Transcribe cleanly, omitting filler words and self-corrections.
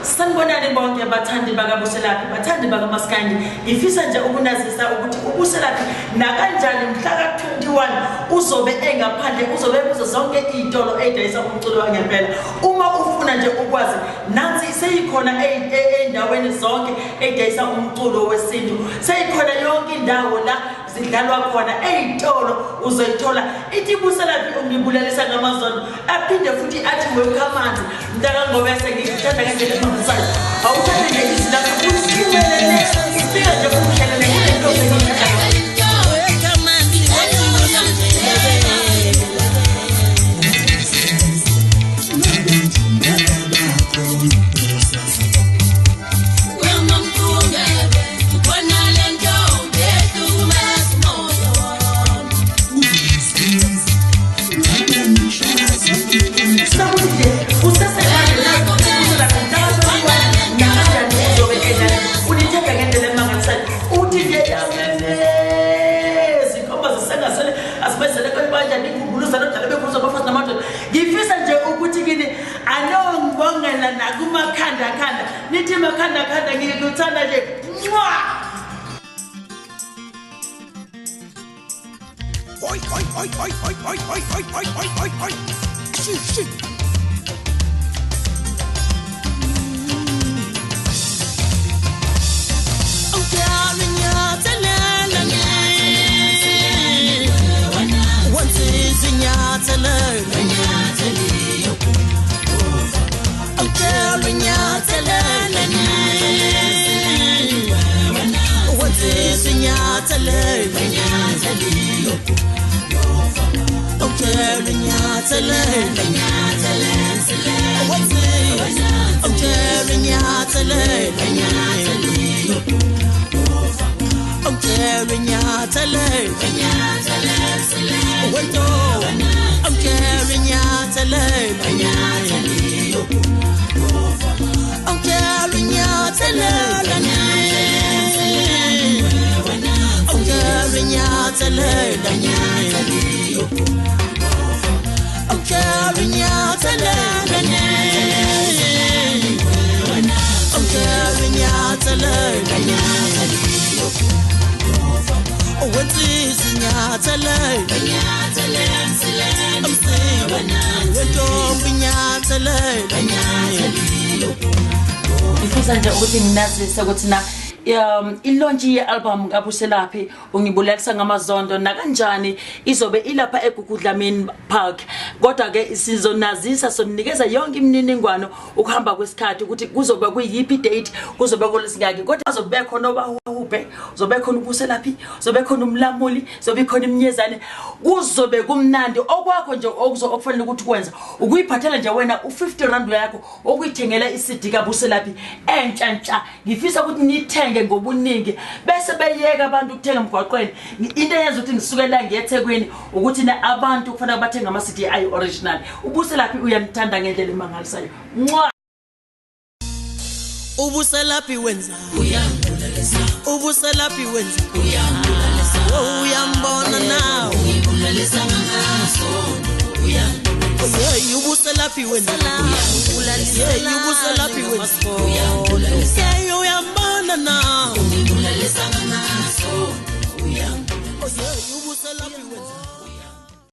Sanibonani bonke abathandi bakaBuselaphi, bathandi bakaMaskandi. Ngifisa nje ukunazisa ukuthi uBuselaphi nakanjani mhla ka-21 uzobe engaphandle, uzobe kuzo zonke izitolo ezidayisa umculo wangempela. Uma ufuna nje ukwazi, nansi seyikhona endaweni zonke ezidayisa umculo wesintu. Seyikhona yonke indawo la zidlalwa khona ezitolo uzoyithola. Ithi Buselaphi ungibulelisa ngamazondo, aphinde futhi athi welcome auntie. Mntaka ngobese ngikuthanda ngendlela emangalisayo. Awuthande nje izindaba uzikimelele ifika nje ukuhlelele into engiyithandayo. Ngifisa nje ukuthi kini anongibongela nakumakhanda khanda nithi makhanda khanda ngikuthanda nje mwa. Oi oi oi oi oi oi oi oi oi oi oi oi shi Ngifisa nje ukuthi nginazise ukuthi na ilaunch ye-album kaBuselaphi ungibulelisa ngamazondo nakanjani izobe ilapha eGugudlamini Park. Kodwa ke sizonazisa sonikeza yonke imininingwano ukuhamba kwesikhathi ukuthi kuzobe kuyiphi date, kuzobe kolesingaki. Kodwa azobe khona obahube, uzobe khona uBuselaphi, uzobe khona umlamuli, uzobe khona iminyezane. Kuzobe kumnandi okwakho nje okufanele ukuthi kwenza ukuyiphathela nje wena u50 yakho okuyithengela iCD kaBuselaphi entsha. Ngifisa ukuthi nithenge ngobuningi bese beyeka abantu ukuthenga emgwaqweni. Into eyenza ukuthi ngisukela ngeThekwini ukuthi na abantu kufanele bathenga ama CD ayi original. uBuselaphi uyanithanda ngendlela emangalisayo. uBuselaphi wenza uyangibulelisa, uBuselaphi wenza uyangibulelisa, uyambona nawe uyibulelisa ngamasondo uyangibulelisa, uBuselaphi wenza uyangibulelisa, uBuselaphi wenza uyangibulelisa, uyambona nawe uyibulelisa ngamasondo uyangibulelisa, uBuselaphi wenza